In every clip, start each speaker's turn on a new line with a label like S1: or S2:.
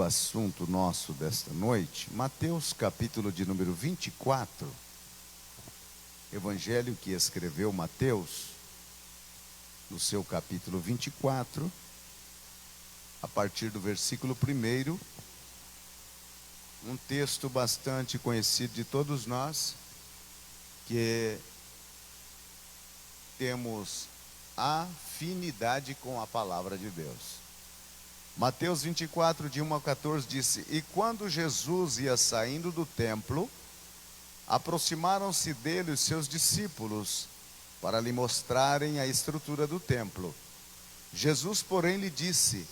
S1: assunto nosso desta noite, Mateus capítulo de número 24, evangelho que escreveu Mateus, no seu capítulo 24, a partir do versículo 1, um texto bastante conhecido de todos nós, que temos afinidade com a palavra de Deus. Mateus 24, de 1 a 14, disse: E quando Jesus ia saindo do templo, aproximaram-se dele os seus discípulos, para lhe mostrarem a estrutura do templo. Jesus, porém, lhe disse: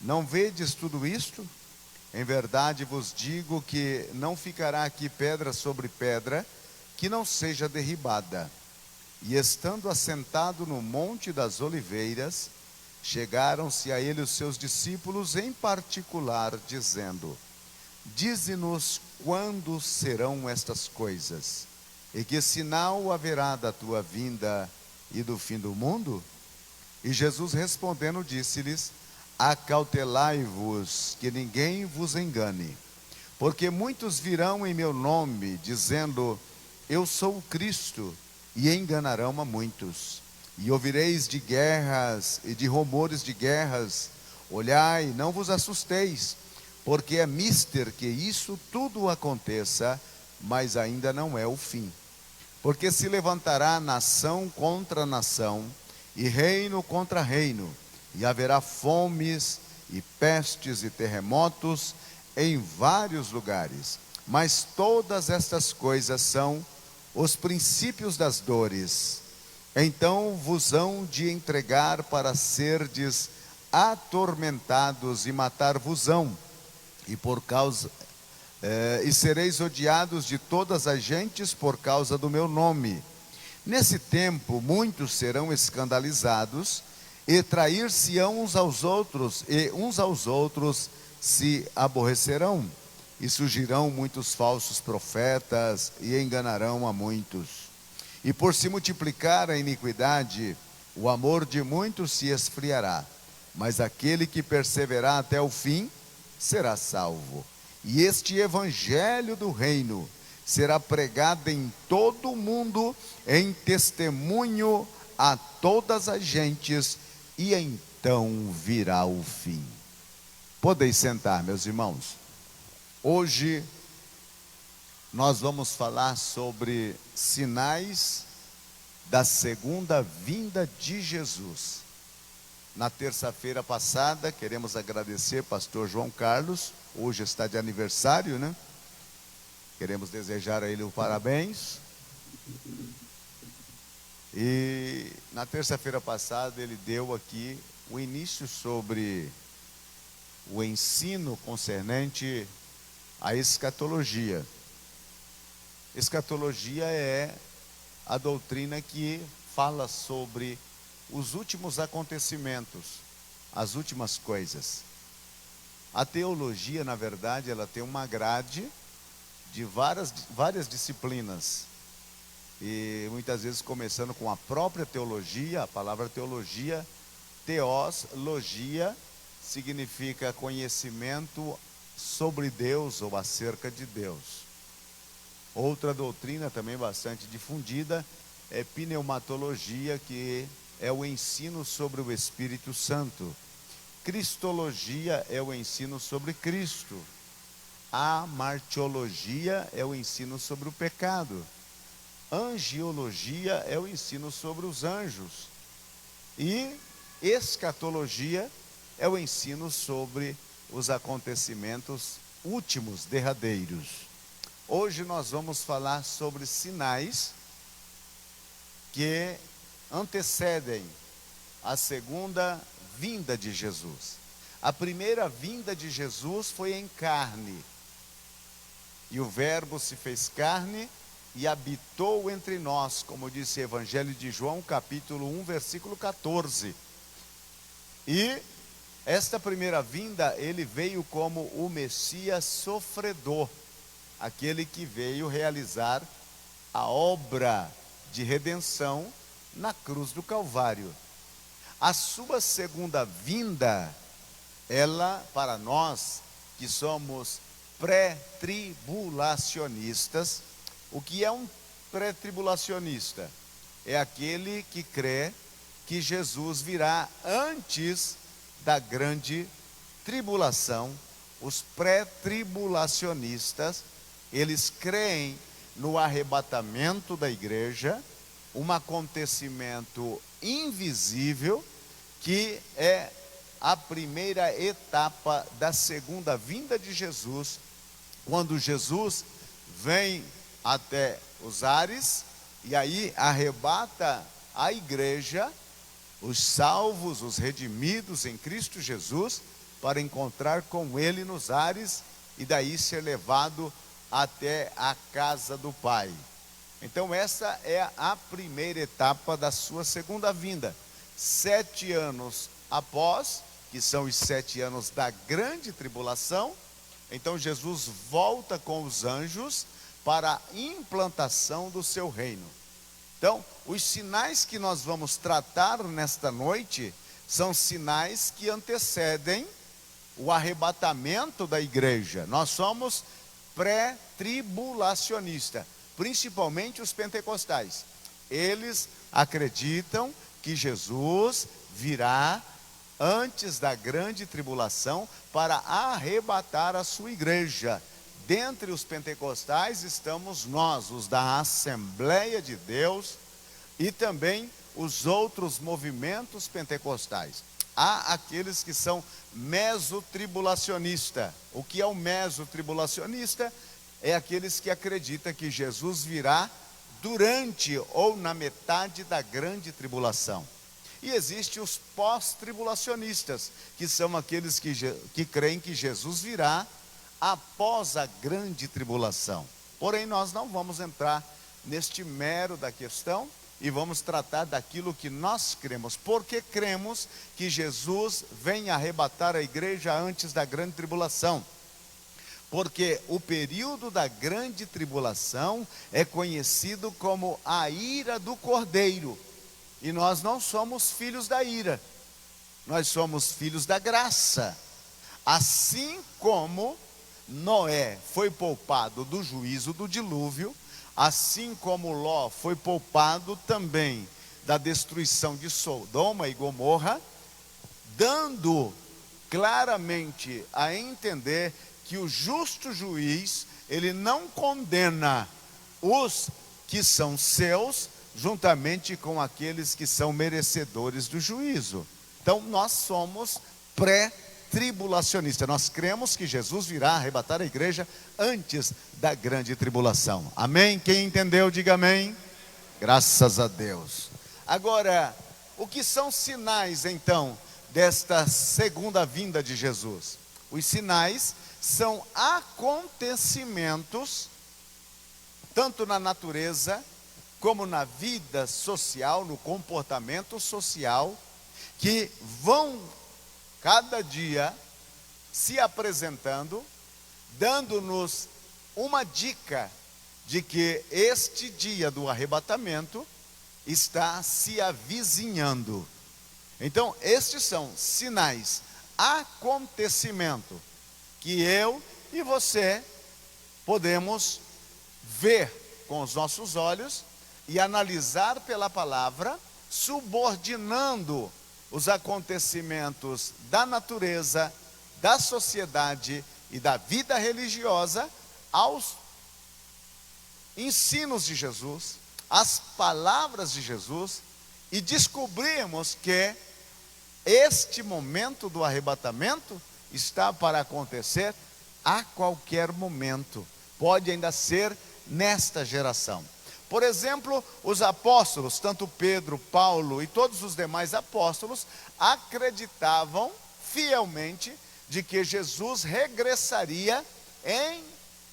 S1: Não vedes tudo isto? Em verdade vos digo que não ficará aqui pedra sobre pedra, que não seja derribada. E estando assentado no Monte das Oliveiras, chegaram-se a ele os seus discípulos em particular, dizendo: Dize-nos quando serão estas coisas, e que sinal haverá da tua vinda e do fim do mundo? E Jesus respondendo disse-lhes: Acautelai-vos, que ninguém vos engane, porque muitos virão em meu nome, dizendo: Eu sou o Cristo, e enganarão a muitos. E ouvireis de guerras e de rumores de guerras. Olhai, não vos assusteis, porque é mister que isso tudo aconteça, mas ainda não é o fim. Porque se levantará nação contra nação, e reino contra reino, e haverá fomes, e pestes e terremotos em vários lugares. Mas todas estas coisas são os princípios das dores. Então vos hão de entregar para serdes atormentados, e matar-vos-ão, e sereis odiados de todas as gentes por causa do meu nome. Nesse tempo muitos serão escandalizados, e trair-se-ão uns aos outros, e uns aos outros se aborrecerão. E surgirão muitos falsos profetas, e enganarão a muitos. E por se multiplicar a iniquidade, o amor de muitos se esfriará. Mas aquele que perseverar até o fim, será salvo. E este evangelho do reino será pregado em todo o mundo, em testemunho a todas as gentes, e então virá o fim. Podeis sentar, meus irmãos. Hoje nós vamos falar sobre sinais da segunda vinda de Jesus. Na terça-feira passada, queremos agradecer pastor João Carlos, hoje está de aniversário, né? Queremos desejar a ele o parabéns. E na terça-feira passada ele deu aqui o início sobre o ensino concernente à escatologia. Escatologia é a doutrina que fala sobre os últimos acontecimentos, as últimas coisas. A teologia, na verdade, ela tem uma grade de várias disciplinas. E muitas vezes começando com a própria teologia. A palavra teologia, teos, logia, significa conhecimento sobre Deus ou acerca de Deus. Outra doutrina também bastante difundida é pneumatologia, que é o ensino sobre o Espírito Santo. Cristologia é o ensino sobre Cristo. Amartiologia é o ensino sobre o pecado. Angiologia é o ensino sobre os anjos. E escatologia é o ensino sobre os acontecimentos últimos, derradeiros. Hoje nós vamos falar sobre sinais que antecedem a segunda vinda de Jesus. A primeira vinda de Jesus foi em carne. E o Verbo se fez carne e habitou entre nós, como disse o Evangelho de João, capítulo 1, versículo 14. E esta primeira vinda, ele veio como o Messias sofredor, aquele que veio realizar a obra de redenção na cruz do Calvário. A sua segunda vinda, ela, para nós que somos pré-tribulacionistas. O que é um pré-tribulacionista? É aquele que crê que Jesus virá antes da grande tribulação. Os pré-tribulacionistas, eles creem no arrebatamento da igreja, um acontecimento invisível, que é a primeira etapa da segunda vinda de Jesus, quando Jesus vem até os ares, e aí arrebata a igreja, os salvos, os redimidos em Cristo Jesus, para encontrar com Ele nos ares, e daí ser levado até a casa do Pai. Então essa é a primeira etapa da sua segunda vinda. 7 anos após, que são os 7 anos da grande tribulação, então Jesus volta com os anjos para a implantação do seu reino. Então, os sinais que nós vamos tratar nesta noite são sinais que antecedem o arrebatamento da igreja. Nós somos pré-tribulacionistas, principalmente os pentecostais. Eles acreditam que Jesus virá antes da grande tribulação para arrebatar a sua igreja. Dentre os pentecostais estamos nós, os da Assembleia de Deus, e também os outros movimentos pentecostais. Há aqueles que são mesotribulacionistas. O que é o mesotribulacionista? É aqueles que acreditam que Jesus virá durante ou na metade da grande tribulação. E existem os pós-tribulacionistas, que são aqueles que creem que Jesus virá após a grande tribulação. Porém, nós não vamos entrar neste mero da questão e vamos tratar daquilo que nós cremos. Porque cremos que Jesus vem arrebatar a igreja antes da grande tribulação. Porque o período da grande tribulação é conhecido como a ira do Cordeiro. E nós não somos filhos da ira, nós somos filhos da graça. Assim como Noé foi poupado do juízo do dilúvio, assim como Ló foi poupado também da destruição de Sodoma e Gomorra, dando claramente a entender que o justo juiz, ele não condena os que são seus, juntamente com aqueles que são merecedores do juízo. Então nós somos pré-tribulacionistas, nós cremos que Jesus virá arrebatar a igreja antes da grande tribulação. Amém? Quem entendeu, diga amém. Graças a Deus. Agora, o que são sinais então desta segunda vinda de Jesus? Os sinais são acontecimentos, tanto na natureza como na vida social, no comportamento social, que vão cada dia se apresentando, dando-nos uma dica de que este dia do arrebatamento está se avizinhando. Então, estes são sinais, acontecimento, que eu e você podemos ver com os nossos olhos e analisar pela palavra, subordinando os acontecimentos da natureza, da sociedade e da vida religiosa aos ensinos de Jesus, às palavras de Jesus, e descobrirmos que este momento do arrebatamento está para acontecer a qualquer momento, pode ainda ser nesta geração. Por exemplo, os apóstolos, tanto Pedro, Paulo e todos os demais apóstolos, acreditavam fielmente de que Jesus regressaria em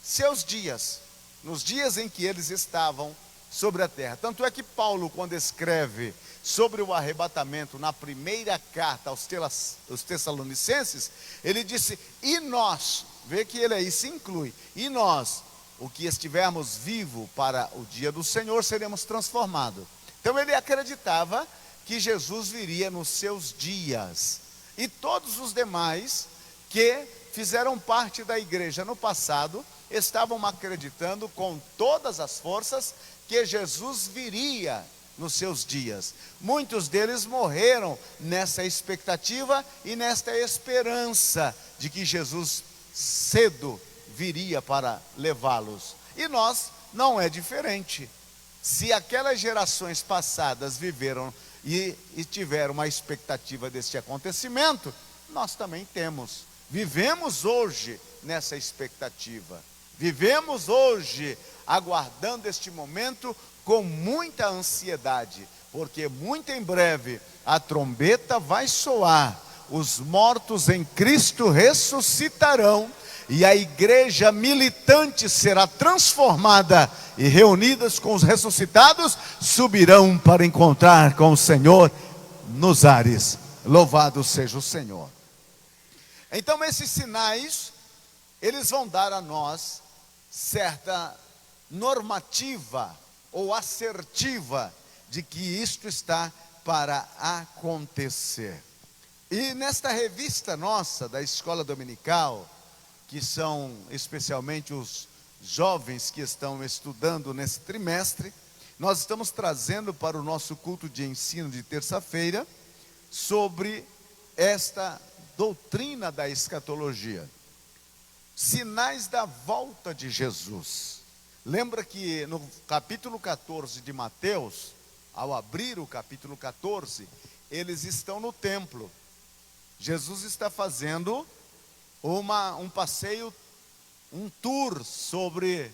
S1: seus dias, nos dias em que eles estavam sobre a terra. Tanto é que Paulo, quando escreve sobre o arrebatamento na primeira carta aos Tessalonicenses, ele disse: e nós, vê que ele aí se inclui, e nós, o que estivermos vivos para o dia do Senhor, seremos transformados. Então ele acreditava que Jesus viria nos seus dias. E todos os demais que fizeram parte da igreja no passado, estavam acreditando com todas as forças que Jesus viria nos seus dias. Muitos deles morreram nessa expectativa e nesta esperança de que Jesus cedo viria para levá-los. E nós não é diferente. Se aquelas gerações passadas viveram e tiveram uma expectativa deste acontecimento, nós também temos. Vivemos hoje nessa expectativa. Vivemos hoje aguardando este momento com muita ansiedade, porque muito em breve a trombeta vai soar, os mortos em Cristo ressuscitarão e a igreja militante será transformada e reunidas com os ressuscitados subirão para encontrar com o Senhor nos ares. Louvado seja o Senhor. Então esses sinais, eles vão dar a nós certa normativa ou assertiva de que isto está para acontecer. E nesta revista nossa da escola dominical, que são especialmente os jovens que estão estudando nesse trimestre, nós estamos trazendo para o nosso culto de ensino de terça-feira sobre esta doutrina da escatologia, sinais da volta de Jesus. Lembra que no capítulo 14 de Mateus, ao abrir o capítulo 14, eles estão no templo. Jesus está fazendo um passeio, um tour sobre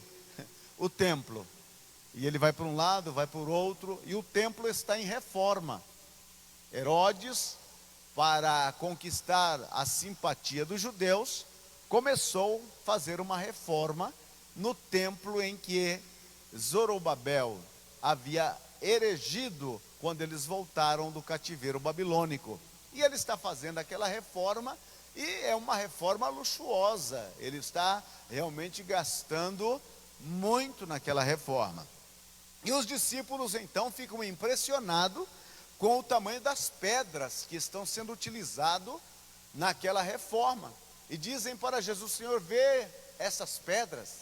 S1: o templo. E ele vai para um lado, vai para o outro, e o templo está em reforma. Herodes, para conquistar a simpatia dos judeus, começou a fazer uma reforma no templo em que Zorobabel havia erigido quando eles voltaram do cativeiro babilônico. E ele está fazendo aquela reforma, e é uma reforma luxuosa. Ele está realmente gastando muito naquela reforma. E os discípulos então ficam impressionados com o tamanho das pedras que estão sendo utilizadas naquela reforma. E dizem para Jesus: Senhor, vê essas pedras,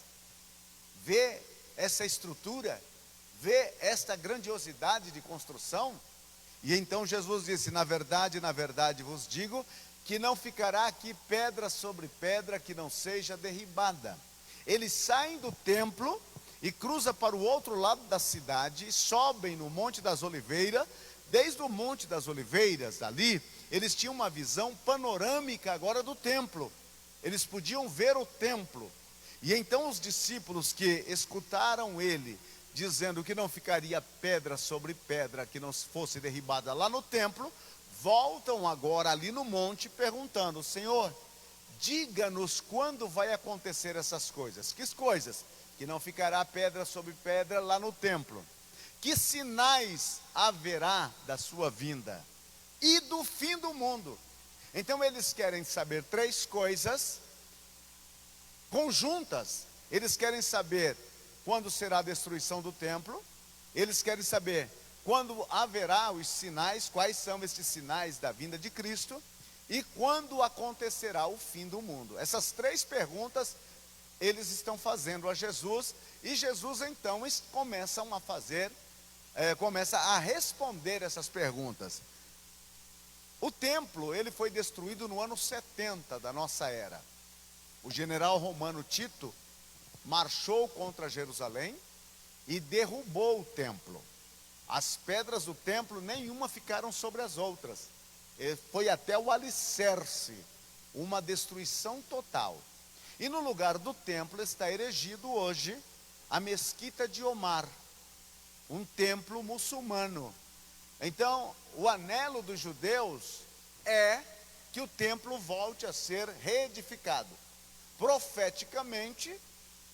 S1: vê essa estrutura, vê esta grandiosidade de construção. E então Jesus disse: na verdade vos digo, que não ficará aqui pedra sobre pedra que não seja derribada. Eles saem do templo e cruzam para o outro lado da cidade, e sobem no Monte das Oliveiras. Desde o Monte das Oliveiras, ali, eles tinham uma visão panorâmica agora do templo. Eles podiam ver o templo. E então os discípulos que escutaram ele dizendo que não ficaria pedra sobre pedra que não fosse derribada lá no templo, voltam agora ali no monte perguntando: Senhor, diga-nos quando vai acontecer essas coisas. Que coisas? Que não ficará pedra sobre pedra lá no templo. Que sinais haverá da sua vinda e do fim do mundo? Então eles querem saber três coisas conjuntas. Eles querem saber quando será a destruição do templo. Eles querem saber quando haverá os sinais, quais são estes sinais da vinda de Cristo, e quando acontecerá o fim do mundo. Essas três perguntas eles estão fazendo a Jesus, e Jesus então começa a responder essas perguntas. O templo, ele foi destruído no ano 70 da nossa era. O general romano Tito marchou contra Jerusalém e derrubou o templo. As pedras do templo, nenhuma ficaram sobre as outras. Foi até o alicerce, uma destruição total. E no lugar do templo está erigido hoje a Mesquita de Omar, um templo muçulmano. Então, o anelo dos judeus é que o templo volte a ser reedificado. Profeticamente,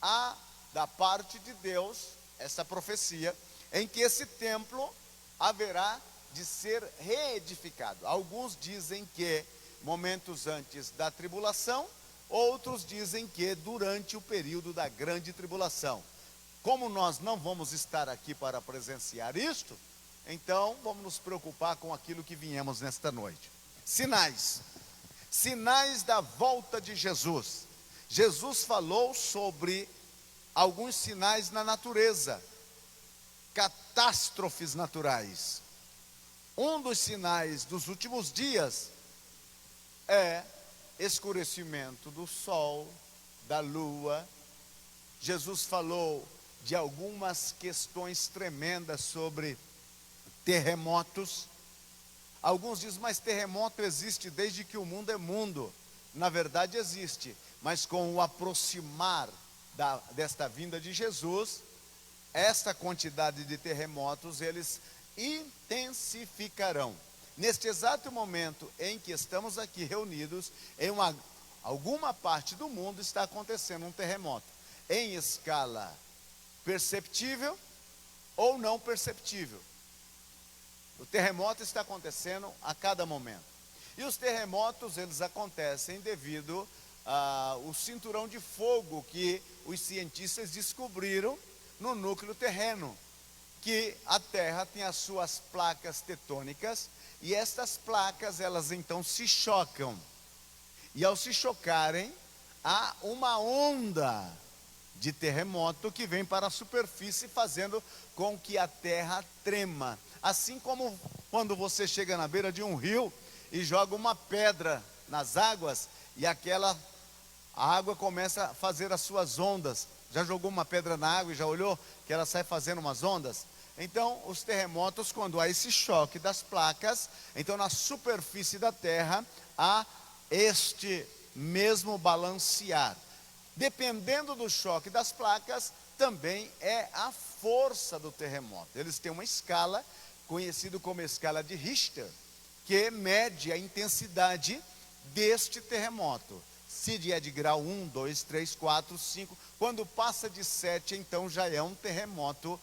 S1: há da parte de Deus essa profecia em que esse templo haverá de ser reedificado. Alguns dizem que momentos antes da tribulação, outros dizem que durante o período da grande tribulação. Como nós não vamos estar aqui para presenciar isto, então vamos nos preocupar com aquilo que viemos nesta noite. Sinais. Sinais da volta de Jesus. Jesus falou sobre alguns sinais na natureza, catástrofes naturais. Um dos sinais dos últimos dias é escurecimento do sol, da lua. Jesus falou de algumas questões tremendas sobre terremotos. Alguns dizem, mas terremoto existe desde que o mundo é mundo. Na verdade existe, mas com o aproximar desta vinda de Jesus, esta quantidade de terremotos, eles intensificarão. Neste exato momento em que estamos aqui reunidos, em alguma parte do mundo está acontecendo um terremoto, em escala perceptível ou não perceptível. O terremoto está acontecendo a cada momento. E os terremotos, eles acontecem devido ao cinturão de fogo que os cientistas descobriram no núcleo terreno, que a Terra tem as suas placas tectônicas, e estas placas, elas então se chocam. E ao se chocarem, há uma onda de terremoto que vem para a superfície, fazendo com que a terra trema. Assim como quando você chega na beira de um rio e joga uma pedra nas águas, e a água começa a fazer as suas ondas. Já jogou uma pedra na água e já olhou que ela sai fazendo umas ondas? Então, os terremotos, quando há esse choque das placas, então na superfície da terra há este mesmo balancear. Dependendo do choque das placas, também é a força do terremoto. Eles têm uma escala, conhecida como escala de Richter, que mede a intensidade deste terremoto. Se é de grau 1, 2, 3, 4, 5, quando passa de 7, então já é um terremoto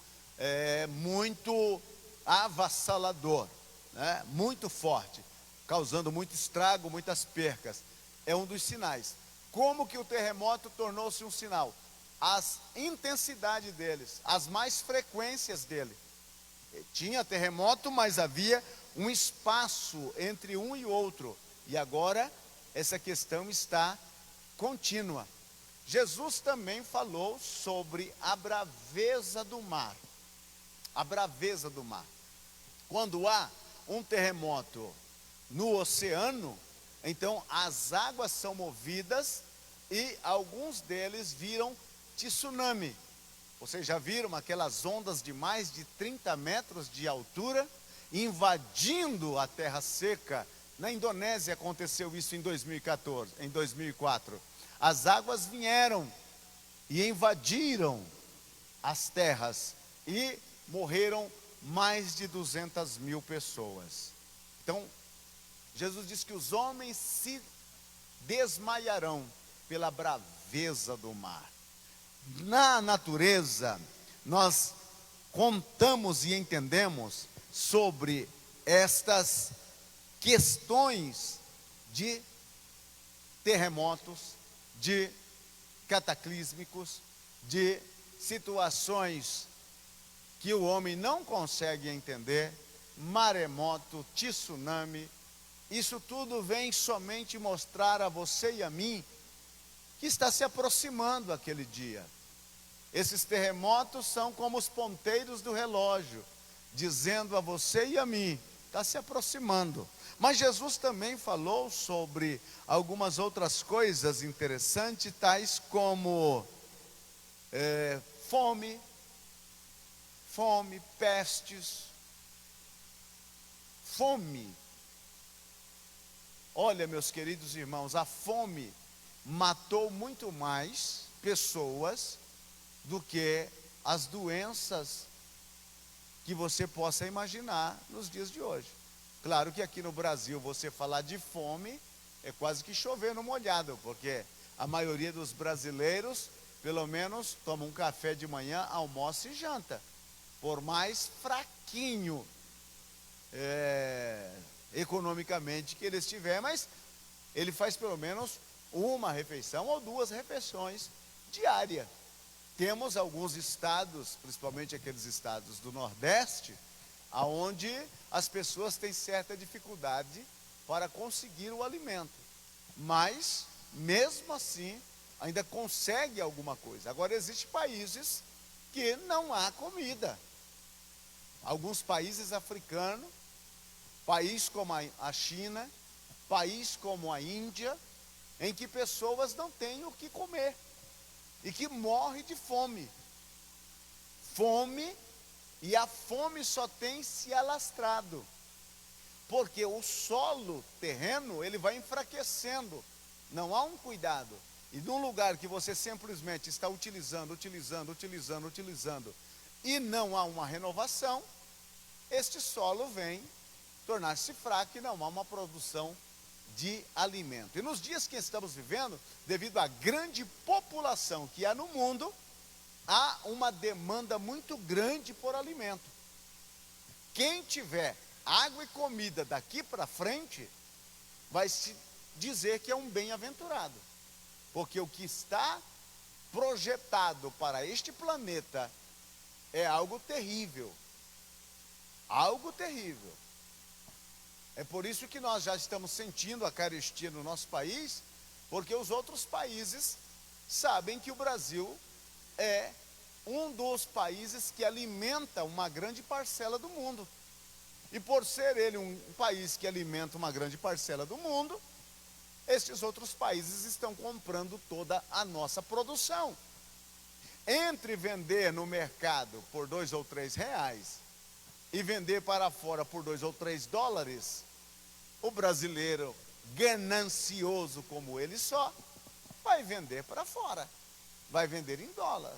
S1: muito avassalador, né? Muito forte, causando muito estrago, muitas percas. É um dos sinais. Como que o terremoto tornou-se um sinal? As intensidades deles, as mais frequências dele. Tinha terremoto, mas havia um espaço entre um e outro. E agora, essa questão está contínua. Jesus também falou sobre a braveza do mar. A braveza do mar. Quando há um terremoto no oceano, então as águas são movidas e alguns deles viram tsunami. Vocês já viram aquelas ondas de mais de 30 metros de altura invadindo a terra seca? Na Indonésia aconteceu isso em 2014, em 2004. As águas vieram e invadiram as terras e morreram mais de 200 mil pessoas. Então, Jesus diz que os homens se desmaiarão pela braveza do mar. Na natureza, nós contamos e entendemos sobre estas questões de terremotos, de cataclísmicos, de situações que o homem não consegue entender, maremoto, tsunami. Isso tudo vem somente mostrar a você e a mim que está se aproximando aquele dia. Esses terremotos são como os ponteiros do relógio, dizendo a você e a mim, está se aproximando. Mas Jesus também falou sobre algumas outras coisas interessantes, tais como fome, pestes. Fome. Olha, meus queridos irmãos, a fome matou muito mais pessoas do que as doenças que você possa imaginar nos dias de hoje. Claro que aqui no Brasil, você falar de fome é quase que chover no molhado, porque a maioria dos brasileiros, pelo menos, toma um café de manhã, almoça e janta. Por mais fraquinho economicamente que ele estiver, mas ele faz pelo menos uma refeição ou duas refeições diárias. Temos alguns estados, principalmente aqueles estados do Nordeste, aonde as pessoas têm certa dificuldade para conseguir o alimento. mas mesmo assim ainda consegue alguma coisa. Agora existem países que não há comida. Alguns países africanos, país como a China, país como a Índia, em que pessoas não têm o que comer e que morrem de fome. Fome, e a fome só tem se alastrado, porque o solo terreno, ele vai enfraquecendo, não há um cuidado. E num lugar que você simplesmente está utilizando, e não há uma renovação, este solo vem tornar-se fraco e não há uma produção de alimento. E nos dias que estamos vivendo, devido à grande população que há no mundo, há uma demanda muito grande por alimento. Quem tiver água e comida daqui para frente, vai se dizer que é um bem-aventurado. Porque o que está projetado para este planeta é algo terrível. Algo terrível. É por isso que nós já estamos sentindo a carestia no nosso país, porque os outros países sabem que o Brasil é um dos países que alimenta uma grande parcela do mundo. E por ser ele um país que alimenta uma grande parcela do mundo, estes outros países estão comprando toda a nossa produção. Entre vender no mercado por 2 ou 3 reais e vender para fora por 2 ou 3 dólares, o brasileiro, ganancioso como ele só, vai vender para fora, vai vender em dólar.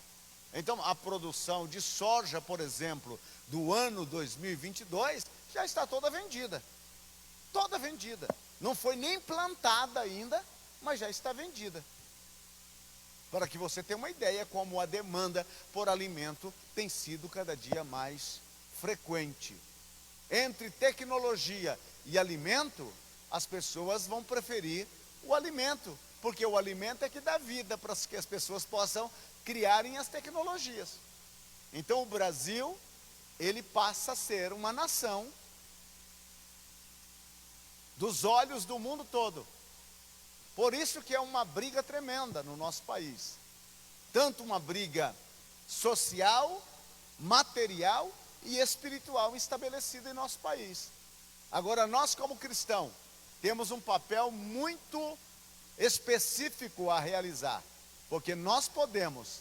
S1: Então a produção de soja, por exemplo, do ano 2022, já está toda vendida. Toda vendida. Não foi nem plantada ainda, mas já está vendida. Para que você tenha uma ideia como a demanda por alimento tem sido cada dia mais frequente. Entre tecnologia e alimento, as pessoas vão preferir o alimento, porque o alimento é que dá vida para que as pessoas possam criarem as tecnologias. Então o Brasil, ele passa a ser uma nação dos olhos do mundo todo. Por isso que é uma briga tremenda no nosso país. Tanto uma briga social, material e espiritual estabelecida em nosso país. Agora nós como cristãos temos um papel muito específico a realizar, porque nós podemos,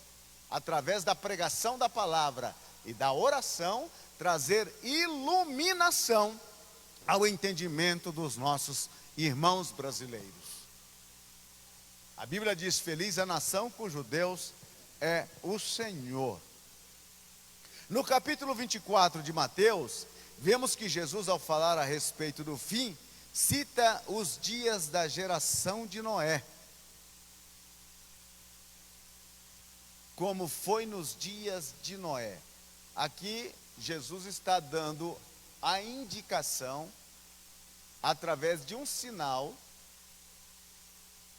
S1: através da pregação da palavra e da oração, trazer iluminação ao entendimento dos nossos irmãos brasileiros. A Bíblia diz: feliz a nação cujo Deus é o Senhor. No capítulo 24 de Mateus, vemos que Jesus, ao falar a respeito do fim, cita os dias da geração de Noé. Como foi nos dias de Noé. Aqui Jesus está dando a indicação, através de um sinal,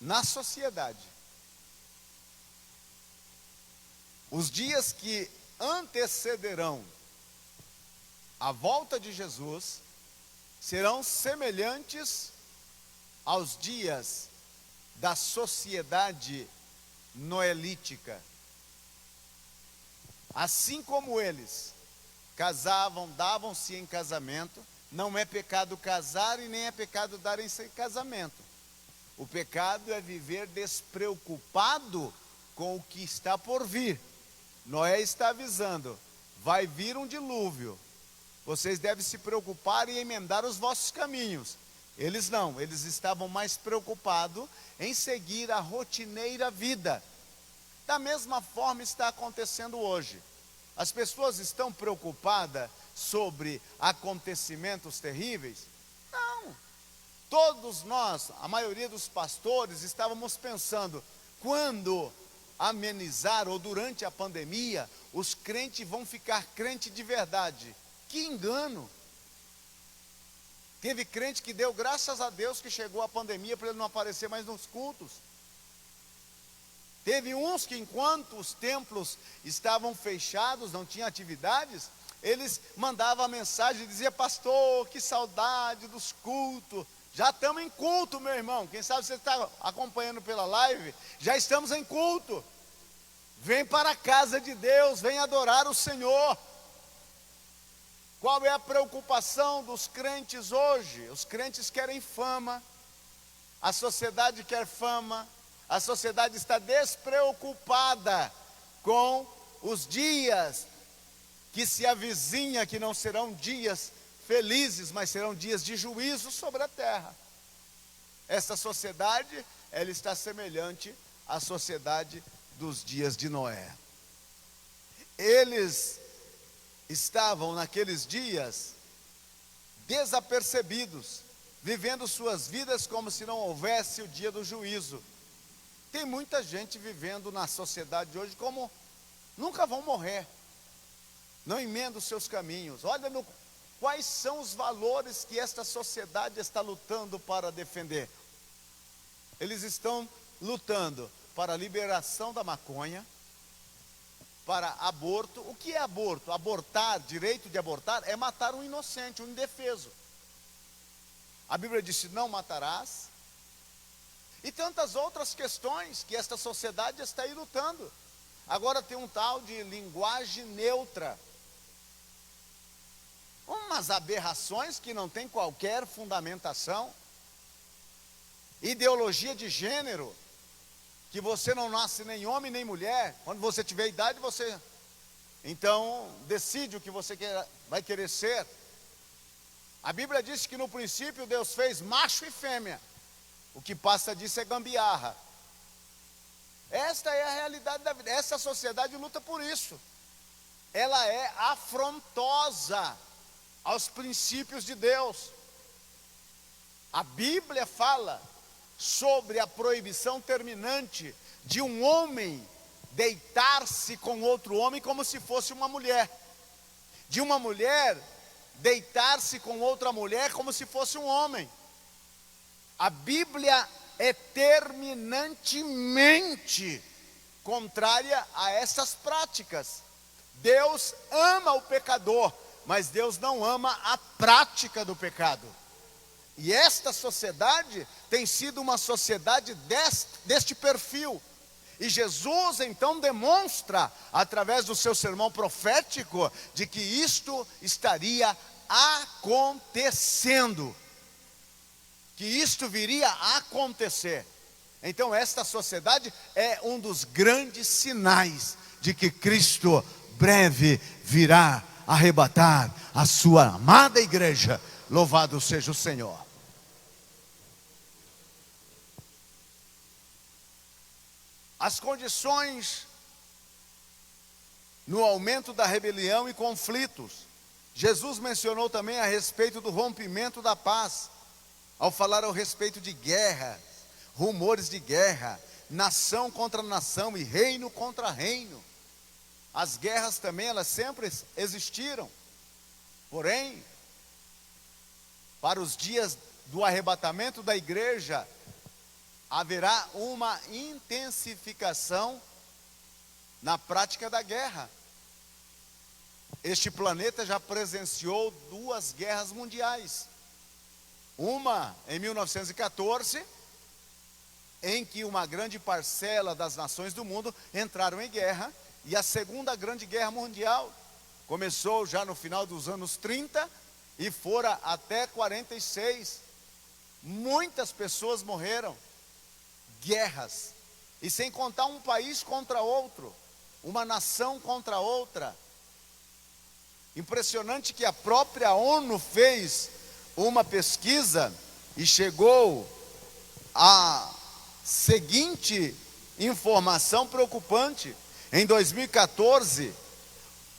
S1: na sociedade. Os dias que antecederão a volta de Jesus serão semelhantes aos dias da sociedade noelítica. Assim como eles casavam, davam-se em casamento, não é pecado casar e nem é pecado darem-se em casamento. O pecado é viver despreocupado com o que está por vir. Noé está avisando: vai vir um dilúvio. Vocês devem se preocupar e emendar os vossos caminhos. Eles não, eles estavam mais preocupados em seguir a rotineira vida. Da mesma forma está acontecendo hoje. As pessoas estão preocupadas sobre acontecimentos terríveis? Não. Todos nós, a maioria dos pastores, estávamos pensando: quando amenizar ou durante a pandemia, os crentes vão ficar crentes de verdade. Que engano! Teve crente que deu graças a Deus que chegou a pandemia para ele não aparecer mais nos cultos. Teve uns que, enquanto os templos estavam fechados, não tinham atividades, eles mandavam a mensagem e diziam: pastor, que saudade dos cultos. Já estamos em culto, meu irmão. Quem sabe você está acompanhando pela live, já estamos em culto. Vem para a casa de Deus, vem adorar o Senhor. Qual é a preocupação dos crentes hoje? Os crentes querem fama, a sociedade quer fama, a sociedade está despreocupada com os dias que se avizinha, que não serão dias felizes, mas serão dias de juízo sobre a terra. Essa sociedade, ela está semelhante à sociedade dos dias de Noé. Eles estavam naqueles dias desapercebidos, vivendo suas vidas como se não houvesse o dia do juízo. Tem muita gente vivendo na sociedade hoje como nunca vão morrer, não emendam os seus caminhos. Olha quais são os valores que esta sociedade está lutando para defender. Eles estão lutando para a liberação da maconha, para aborto. O que é aborto? Abortar, direito de abortar, é matar um inocente, um indefeso. A Bíblia disse: não matarás. E tantas outras questões que esta sociedade está aí lutando. Agora tem um tal de linguagem neutra. Umas aberrações que não tem qualquer fundamentação. Ideologia de gênero, que você não nasce nem homem nem mulher. Quando você tiver idade, você então decide o que você vai querer ser. A Bíblia diz que no princípio Deus fez macho e fêmea. O que passa disso é gambiarra. Esta é a realidade da vida. Essa sociedade luta por isso. Ela é afrontosa aos princípios de Deus. A Bíblia fala sobre a proibição terminante de um homem deitar-se com outro homem como se fosse uma mulher. De uma mulher deitar-se com outra mulher como se fosse um homem. A Bíblia é terminantemente contrária a essas práticas. Deus ama o pecador, mas Deus não ama a prática do pecado. E esta sociedade tem sido uma sociedade deste perfil. E Jesus então demonstra, através do seu sermão profético, de que isto estaria acontecendo. Que isto viria a acontecer. Então esta sociedade é um dos grandes sinais de que Cristo breve virá arrebatar a sua amada igreja. Louvado seja o Senhor. As condições no aumento da rebelião e conflitos. Jesus mencionou também a respeito do rompimento da paz, ao falar ao respeito de guerra, rumores de guerra, nação contra nação e reino contra reino. As guerras também, elas sempre existiram. Porém, para os dias do arrebatamento da igreja, haverá uma intensificação na prática da guerra. Este planeta já presenciou 2 guerras mundiais. Uma em 1914, em que uma grande parcela das nações do mundo entraram em guerra, e a Segunda Grande Guerra Mundial começou já no final dos anos 30 e fora até 46. Muitas pessoas morreram. Guerras, e sem contar um país contra outro, uma nação contra outra. Impressionante que a própria ONU fez uma pesquisa e chegou à seguinte informação preocupante. Em 2014,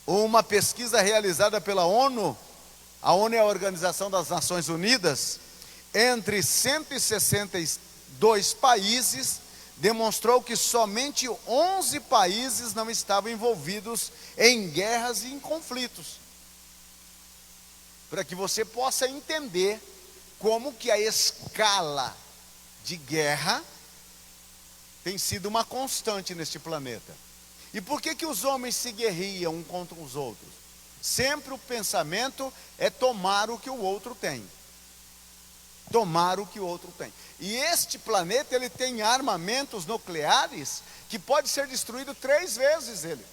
S1: uma pesquisa realizada pela ONU, a ONU é a Organização das Nações Unidas, entre 162 países, demonstrou que somente 11 países não estavam envolvidos em guerras e em conflitos. Para que você possa entender como que a escala de guerra tem sido uma constante neste planeta. E por que os homens se guerriam um contra os outros? Sempre o pensamento é tomar o que o outro tem. tomar o que o outro tem. E este planeta, ele tem armamentos nucleares que pode ser destruído 3 vezes ele.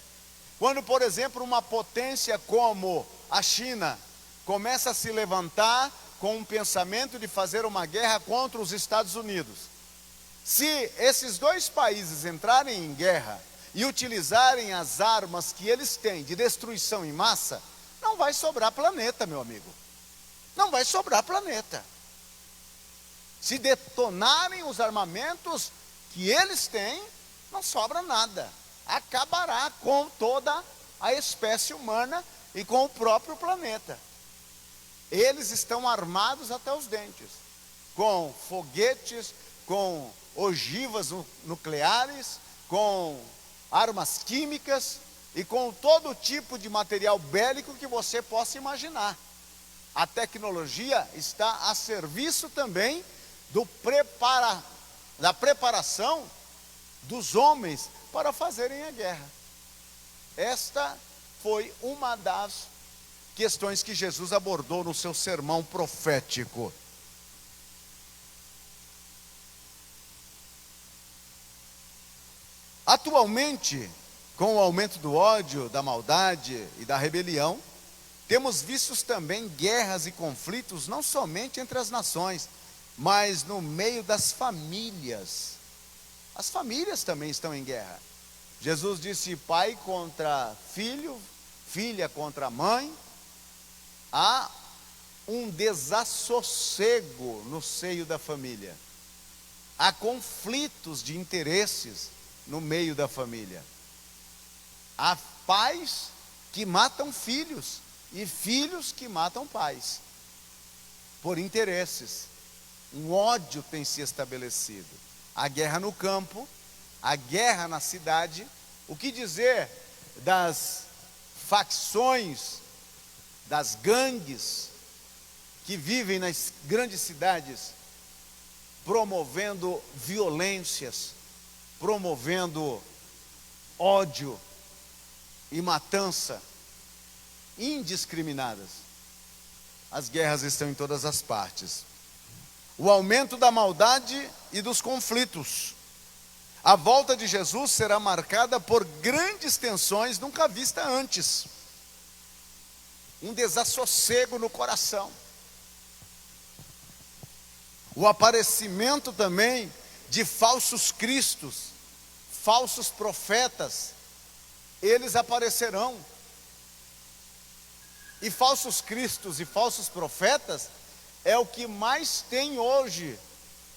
S1: Quando, por exemplo, uma potência como a China começa a se levantar com um pensamento de fazer uma guerra contra os Estados Unidos. Se esses 2 países entrarem em guerra e utilizarem as armas que eles têm de destruição em massa, não vai sobrar planeta, meu amigo. Não vai sobrar planeta. Se detonarem os armamentos que eles têm, não sobra nada. Acabará com toda a espécie humana e com o próprio planeta. Eles estão armados até os dentes, com foguetes, com ogivas nucleares, com armas químicas e com todo tipo de material bélico que você possa imaginar. A tecnologia está a serviço também da preparação dos homens para fazerem a guerra. Esta foi uma das questões que Jesus abordou no seu sermão profético. Atualmente, com o aumento do ódio, da maldade e da rebelião, temos visto também guerras e conflitos, não somente entre as nações, mas no meio das famílias. As famílias também estão em guerra. Jesus disse: pai contra filho, filha contra mãe. Há um desassossego no seio da família. Há conflitos de interesses no meio da família. Há pais que matam filhos e filhos que matam pais por interesses. Um ódio tem se estabelecido. A guerra no campo, a guerra na cidade. O que dizer das facções, das gangues que vivem nas grandes cidades, promovendo violências, promovendo ódio e matança indiscriminadas. As guerras estão em todas as partes. O aumento da maldade e dos conflitos. A volta de Jesus será marcada por grandes tensões nunca vistas antes. Um desassossego no coração. O aparecimento também de falsos cristos, falsos profetas. Eles aparecerão. E falsos cristos e falsos profetas é o que mais tem hoje.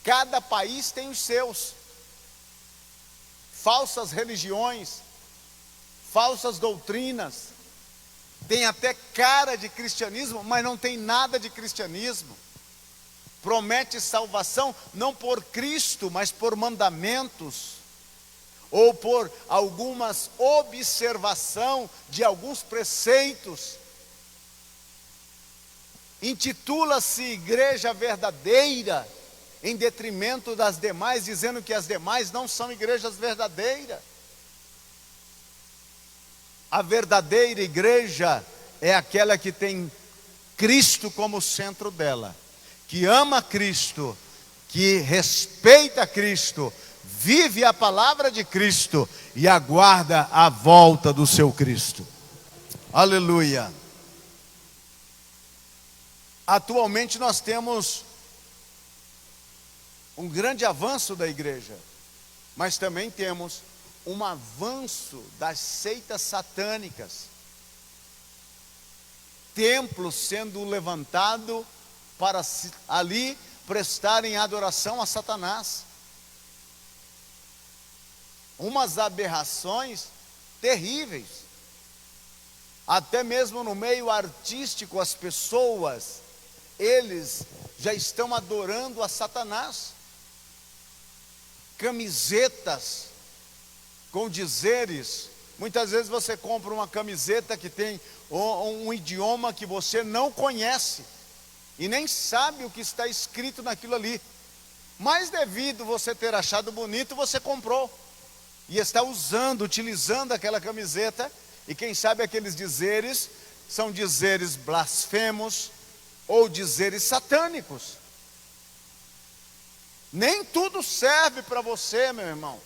S1: Cada país tem os seus. Falsas religiões, falsas doutrinas, tem até cara de cristianismo, mas não tem nada de cristianismo. Promete salvação não por Cristo, mas por mandamentos, ou por algumas observação de alguns preceitos. Intitula-se igreja verdadeira, em detrimento das demais, dizendo que as demais não são igrejas verdadeiras. A verdadeira igreja é aquela que tem Cristo como centro dela, que ama Cristo, que respeita Cristo, vive a palavra de Cristo e aguarda a volta do seu Cristo. Aleluia. Atualmente nós temos um grande avanço da igreja, mas também temos um avanço das seitas satânicas. Templos sendo levantado para ali prestarem adoração a Satanás. Umas aberrações terríveis. Até mesmo no meio artístico, as pessoas, eles já estão adorando a Satanás. Camisetas com dizeres. Muitas vezes você compra uma camiseta que tem um idioma que você não conhece e nem sabe o que está escrito naquilo ali, mas devido você ter achado bonito, você comprou e está usando, utilizando aquela camiseta. E quem sabe aqueles dizeres são dizeres blasfemos ou dizeres satânicos. Nem tudo serve para você, meu irmão.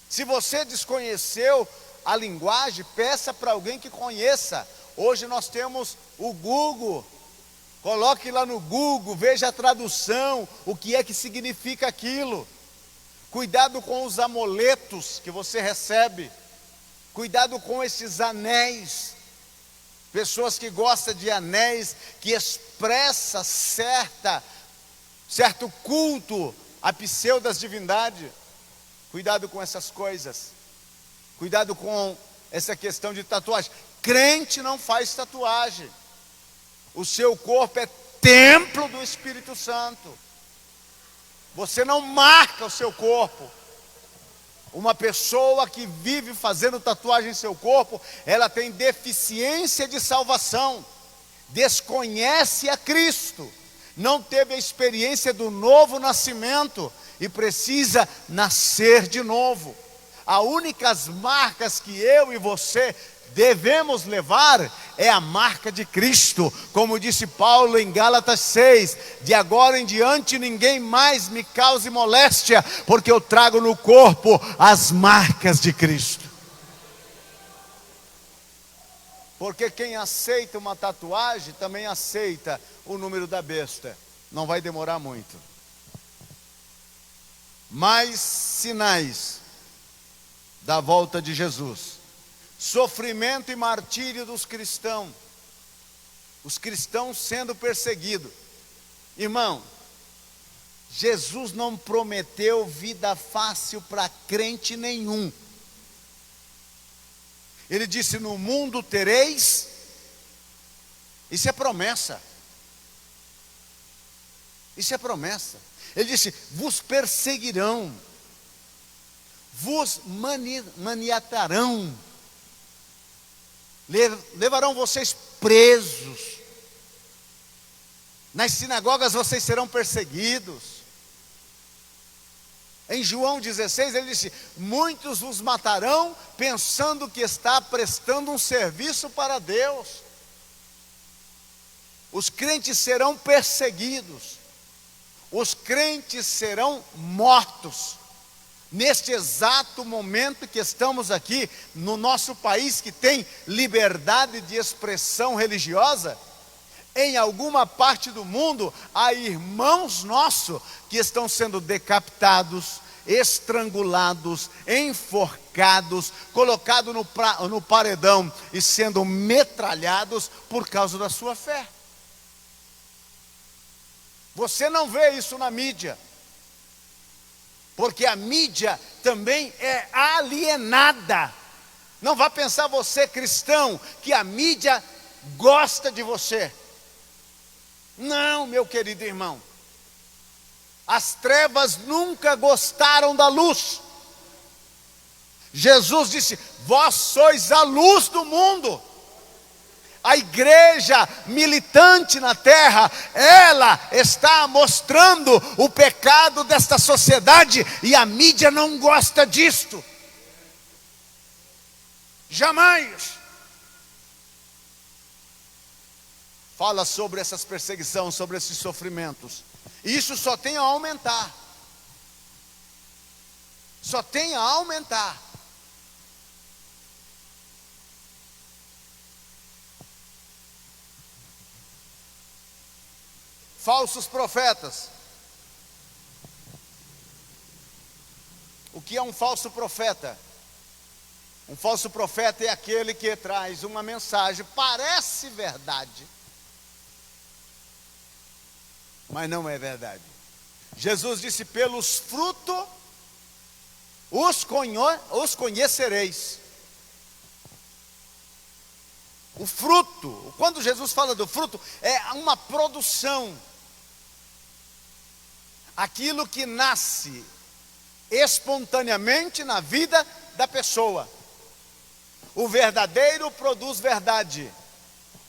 S1: Se você desconheceu a linguagem, peça para alguém que conheça. Hoje nós temos o Google. Coloque lá no Google, veja a tradução, o que é que significa aquilo. Cuidado com os amuletos que você recebe. Cuidado com esses anéis. Pessoas que gostam de anéis, que expressa certo culto a pseudas divindade. Cuidado com essas coisas. Cuidado com essa questão de tatuagem. Crente não faz tatuagem. O seu corpo é templo do Espírito Santo. Você não marca o seu corpo. Uma pessoa que vive fazendo tatuagem em seu corpo, ela tem deficiência de salvação, desconhece a Cristo, não teve a experiência do novo nascimento e precisa nascer de novo. As únicas marcas que eu e você devemos levar é a marca de Cristo, como disse Paulo em Gálatas 6, de agora em diante ninguém mais me cause moléstia, porque eu trago no corpo as marcas de Cristo. Porque quem aceita uma tatuagem, também aceita o número da besta, não vai demorar muito. Mais sinais da volta de Jesus. Sofrimento e martírio dos cristãos. Os cristãos sendo perseguidos. Irmão, Jesus não prometeu vida fácil para crente nenhum. Ele disse: no mundo tereis. Isso é promessa. Isso é promessa. Ele disse: vos perseguirão, vos maniatarão, levarão vocês presos, nas sinagogas vocês serão perseguidos. Em João 16 ele disse: muitos vos matarão pensando que está prestando um serviço para Deus. Os crentes serão perseguidos, os crentes serão mortos. Neste exato momento que estamos aqui, no nosso país que tem liberdade de expressão religiosa, em alguma parte do mundo, há irmãos nossos que estão sendo decapitados, estrangulados, enforcados, colocados no paredão e sendo metralhados por causa da sua fé. Você não vê isso na mídia. Porque a mídia também é alienada. Não vá pensar você, cristão, que a mídia gosta de você. Não, meu querido irmão. As trevas nunca gostaram da luz. Jesus disse: vós sois a luz do mundo. A igreja militante na terra, ela está mostrando o pecado desta sociedade e a mídia não gosta disto. Jamais. Fala sobre essas perseguições, sobre esses sofrimentos. E isso só tem a aumentar. Só tem a aumentar. Falsos profetas. O que é um falso profeta? Um falso profeta é aquele que traz uma mensagem, parece verdade, mas não é verdade. Jesus disse: pelos frutos os conhecereis. O fruto, quando Jesus fala do fruto, é uma produção. Aquilo que nasce espontaneamente na vida da pessoa. O verdadeiro produz verdade,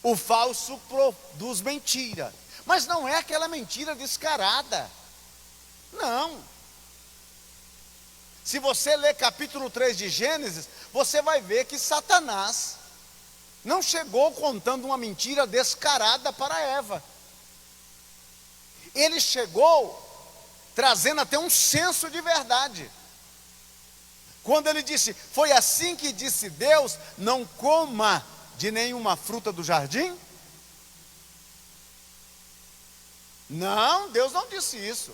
S1: o falso produz mentira. Mas não é aquela mentira descarada. Não. Se você ler capítulo 3 de Gênesis, você vai ver que Satanás não chegou contando uma mentira descarada para Eva. Ele chegou trazendo até um senso de verdade. Quando ele disse, foi assim que disse Deus, não coma de nenhuma fruta do jardim? Não, Deus não disse isso.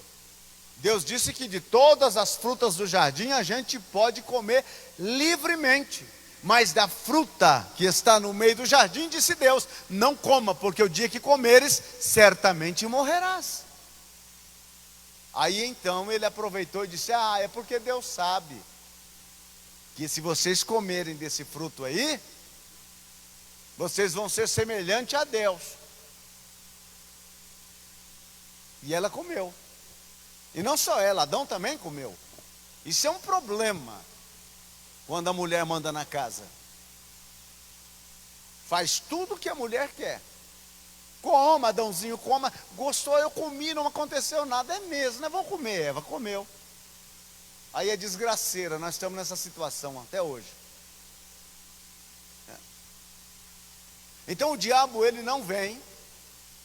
S1: Deus disse que de todas as frutas do jardim a gente pode comer livremente. Mas da fruta que está no meio do jardim, disse Deus, não coma, porque o dia que comeres, certamente morrerás. Aí então ele aproveitou e disse, é porque Deus sabe que se vocês comerem desse fruto aí, vocês vão ser semelhantes a Deus. E ela comeu. E não só ela, Adão também comeu. Isso é um problema quando a mulher manda na casa. Faz tudo o que a mulher quer. Coma, Adãozinho, coma. Gostou, eu comi, não aconteceu nada. É mesmo, né? Vou comer, Eva, comeu. Aí é desgraceira, nós estamos nessa situação até hoje. Então o diabo, ele não vem.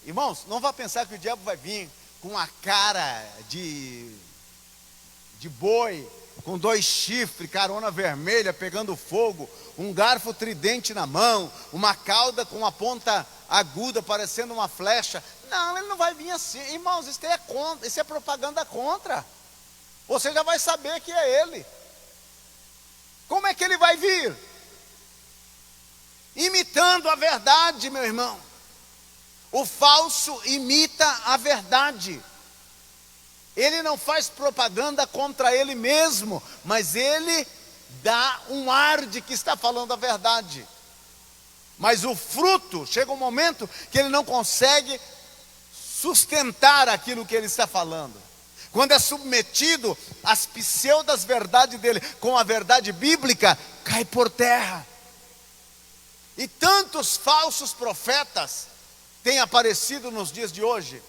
S1: Irmãos, não vá pensar que o diabo vai vir com a cara de boi, com 2 chifres, carona vermelha, pegando fogo, um garfo tridente na mão, uma cauda com uma ponta aguda, parecendo uma flecha. Não, ele não vai vir assim. Irmãos, isso é propaganda contra. Você já vai saber que é ele. Como é que ele vai vir? Imitando a verdade, meu irmão. O falso imita a verdade. Ele não faz propaganda contra ele mesmo, mas ele dá um ar de que está falando a verdade. Mas o fruto, chega um momento que ele não consegue sustentar aquilo que ele está falando. Quando é submetido às pseudas verdades dele com a verdade bíblica, cai por terra. E tantos falsos profetas têm aparecido nos dias de hoje.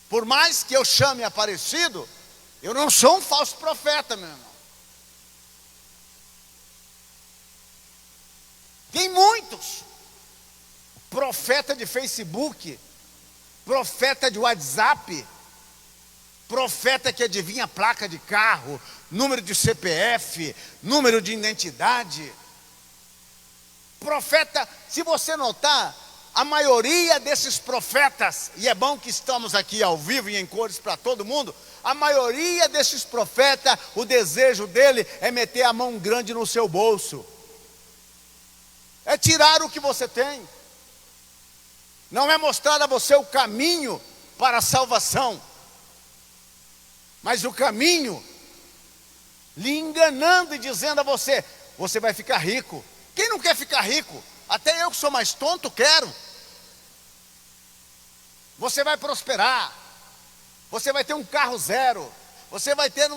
S1: Por mais que eu chame aparecido, eu não sou um falso profeta, meu irmão. Tem muitos. Profeta de Facebook, profeta de WhatsApp, profeta que adivinha placa de carro, número de CPF, número de identidade. Profeta, se você notar, a maioria desses profetas, e é bom que estamos aqui ao vivo e em cores para todo mundo, a maioria desses profetas, o desejo dele é meter a mão grande no seu bolso. É tirar o que você tem. Não é mostrar a você o caminho para a salvação, mas o caminho lhe enganando e dizendo a você, você vai ficar rico. Quem não quer ficar rico? Até eu que sou mais tonto quero. Você vai prosperar. Você vai ter um carro zero. Você vai ter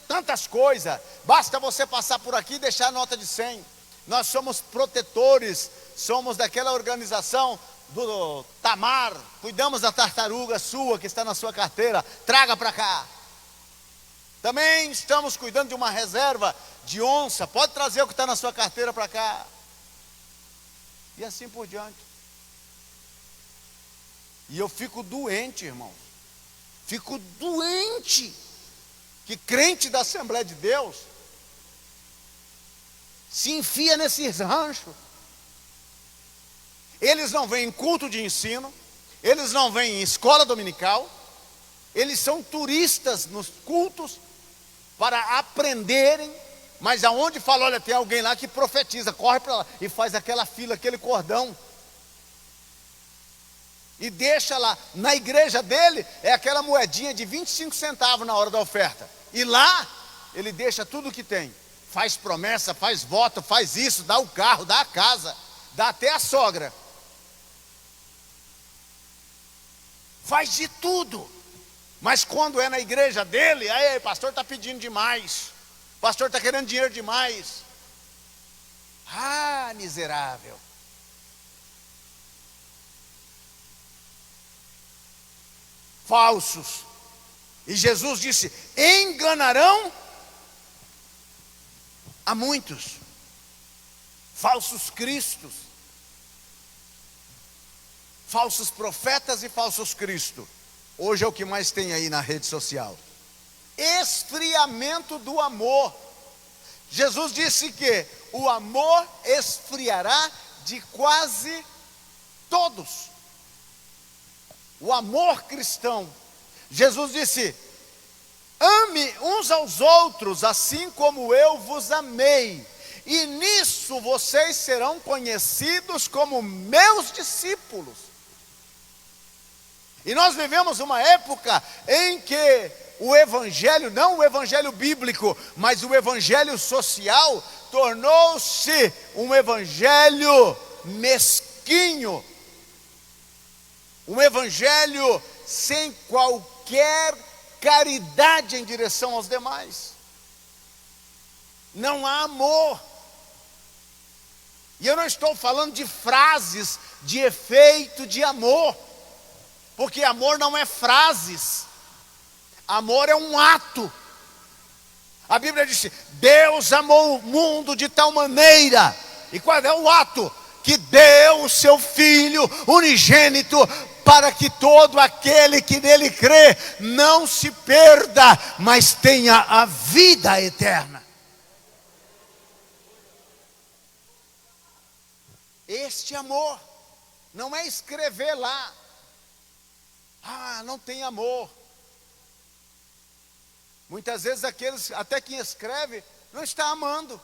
S1: tantas coisas. Basta você passar por aqui e deixar a nota de 100. Nós somos protetores. Somos daquela organização do Tamar. Cuidamos da tartaruga sua que está na sua carteira. Traga para cá. Também estamos cuidando de uma reserva de onça. Pode trazer o que está na sua carteira para cá. E assim por diante. E eu fico doente, irmãos. Fico doente. Que crente da Assembleia de Deus se enfia nesses ranchos. Eles não vêm em culto de ensino. Eles não vêm em escola dominical. Eles são turistas nos cultos para aprenderem. Mas aonde fala, olha, tem alguém lá que profetiza, corre para lá e faz aquela fila, aquele cordão. E deixa lá, na igreja dele, é aquela moedinha de 25 centavos na hora da oferta. E lá, ele deixa tudo o que tem. Faz promessa, faz voto, faz isso, dá o carro, dá a casa, dá até a sogra. Faz de tudo. Mas quando é na igreja dele, aí o pastor está pedindo demais. O pastor está querendo dinheiro demais. Ah, miserável. Falsos. E Jesus disse, enganarão a muitos. Falsos cristos. Falsos profetas e falsos cristos. Hoje é o que mais tem aí na rede social. Esfriamento do amor. Jesus disse que o amor esfriará de quase todos. O amor cristão. Jesus disse: ame uns aos outros, assim como eu vos amei. E nisso vocês serão conhecidos como meus discípulos. E nós vivemos uma época em que o evangelho, não o evangelho bíblico, mas o evangelho social, tornou-se um evangelho mesquinho. Um evangelho sem qualquer caridade em direção aos demais. Não há amor. E eu não estou falando de frases de efeito de amor, porque amor não é frases, amor é um ato. A Bíblia diz: Deus amou o mundo de tal maneira. E qual é o ato? Que deu o seu Filho unigênito, para que todo aquele que nele crê não se perda, mas tenha a vida eterna. Este amor não é escrever lá: não tem amor. Muitas vezes aqueles, até quem escreve, não está amando,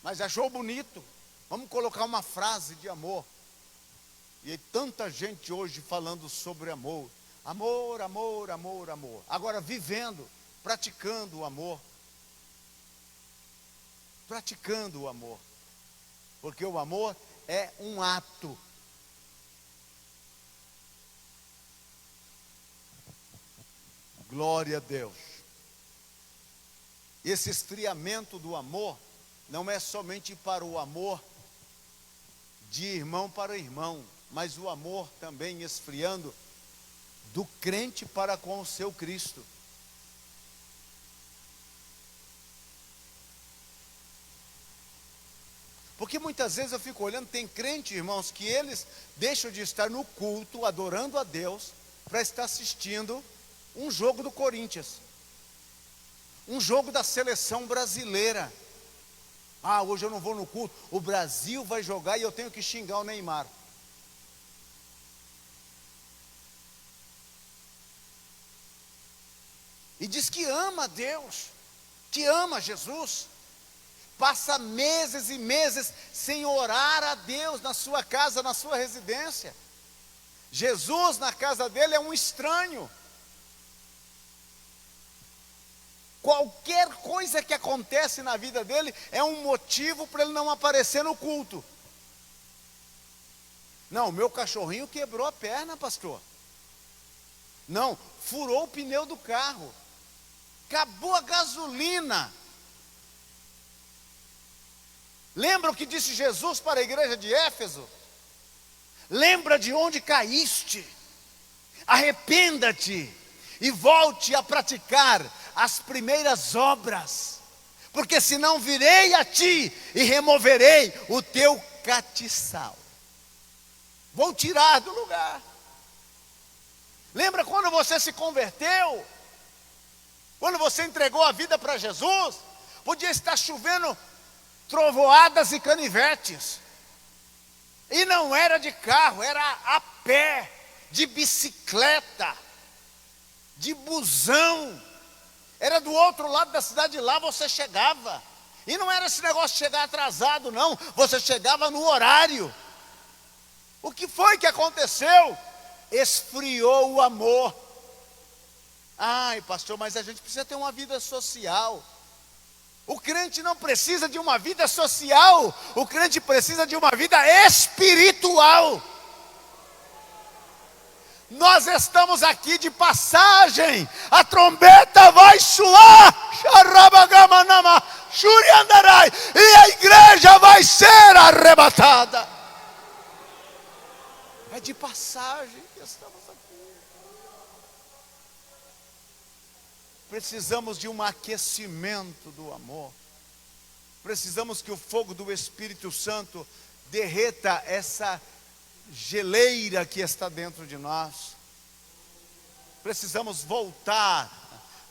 S1: mas achou bonito. Vamos colocar uma frase de amor. E tanta gente hoje falando sobre amor. Amor, amor, amor, amor. Agora vivendo, praticando o amor. Praticando o amor. Porque o amor é um ato. Glória a Deus. Esse esfriamento do amor não é somente para o amor de irmão para irmão, mas o amor também esfriando do crente para com o seu Cristo. Porque muitas vezes eu fico olhando, tem crente, irmãos, que eles deixam de estar no culto, adorando a Deus, para estar assistindo um jogo do Corinthians, um jogo da seleção brasileira. Hoje eu não vou no culto, o Brasil vai jogar e eu tenho que xingar o Neymar. E diz que ama a Deus, que ama Jesus. Passa meses e meses sem orar a Deus na sua casa, na sua residência. Jesus na casa dele é um estranho. Qualquer coisa que acontece na vida dele é um motivo para ele não aparecer no culto. Não, meu cachorrinho quebrou a perna, pastor. Não, furou o pneu do carro. Acabou a gasolina. Lembra o que disse Jesus para a igreja de Éfeso? Lembra de onde caíste, arrependa-te e volte a praticar as primeiras obras, porque senão virei a ti e removerei o teu catiçal. Vou tirar do lugar. Lembra quando você se converteu? Quando você entregou a vida para Jesus? Podia estar chovendo trovoadas e canivetes, e não era de carro, era a pé, de bicicleta, de busão. Era do outro lado da cidade, lá você chegava, e não era esse negócio de chegar atrasado, não, você chegava no horário. O que foi que aconteceu? Esfriou o amor. Ai, pastor, mas a gente precisa ter uma vida social. O crente não precisa de uma vida social, o crente precisa de uma vida espiritual. Nós estamos aqui de passagem, a trombeta vai soar, e a igreja vai ser arrebatada. É de passagem que estamos aqui. Precisamos de um aquecimento do amor. Precisamos que o fogo do Espírito Santo derreta essa geleira que está dentro de nós. Precisamos voltar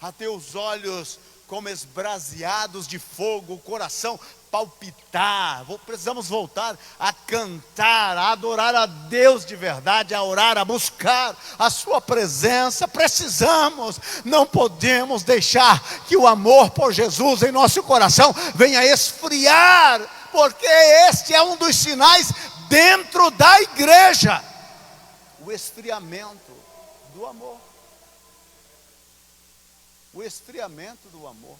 S1: a ter os olhos como esbraseados de fogo, o coração palpitar. Precisamos voltar a cantar, a adorar a Deus de verdade, a orar, a buscar a sua presença. Precisamos, não podemos deixar que o amor por Jesus em nosso coração venha esfriar, porque este é um dos sinais dentro da igreja, o esfriamento do amor. O esfriamento do amor.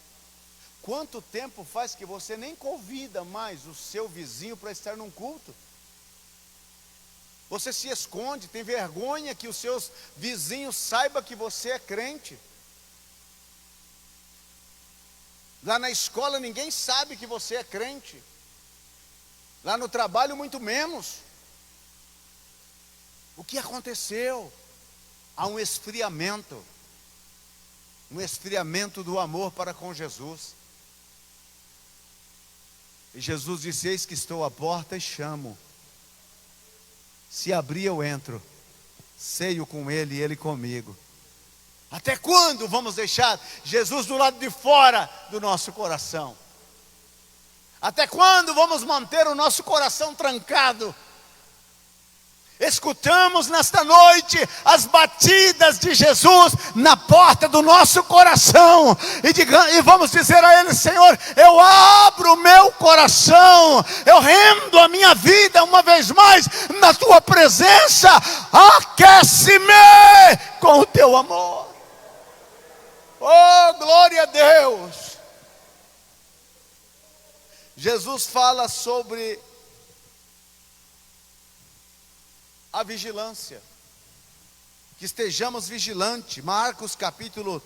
S1: Quanto tempo faz que você nem convida mais o seu vizinho para estar num culto? Você se esconde, tem vergonha que os seus vizinhos saibam que você é crente. Lá na escola ninguém sabe que você é crente. Lá no trabalho muito menos. O que aconteceu? Há um esfriamento. Um esfriamento do amor para com Jesus. E Jesus disse: eis que estou à porta e chamo. Se abrir eu entro, ceio com ele e ele comigo. Até quando vamos deixar Jesus do lado de fora do nosso coração? Até quando vamos manter o nosso coração trancado? Escutamos nesta noite as batidas de Jesus na porta do nosso coração e vamos dizer a Ele: Senhor, eu abro o meu coração, eu rendo a minha vida uma vez mais na Tua presença. Aquece-me com o Teu amor. Oh, glória a Deus. Jesus fala sobre a vigilância, que estejamos vigilantes. Marcos capítulo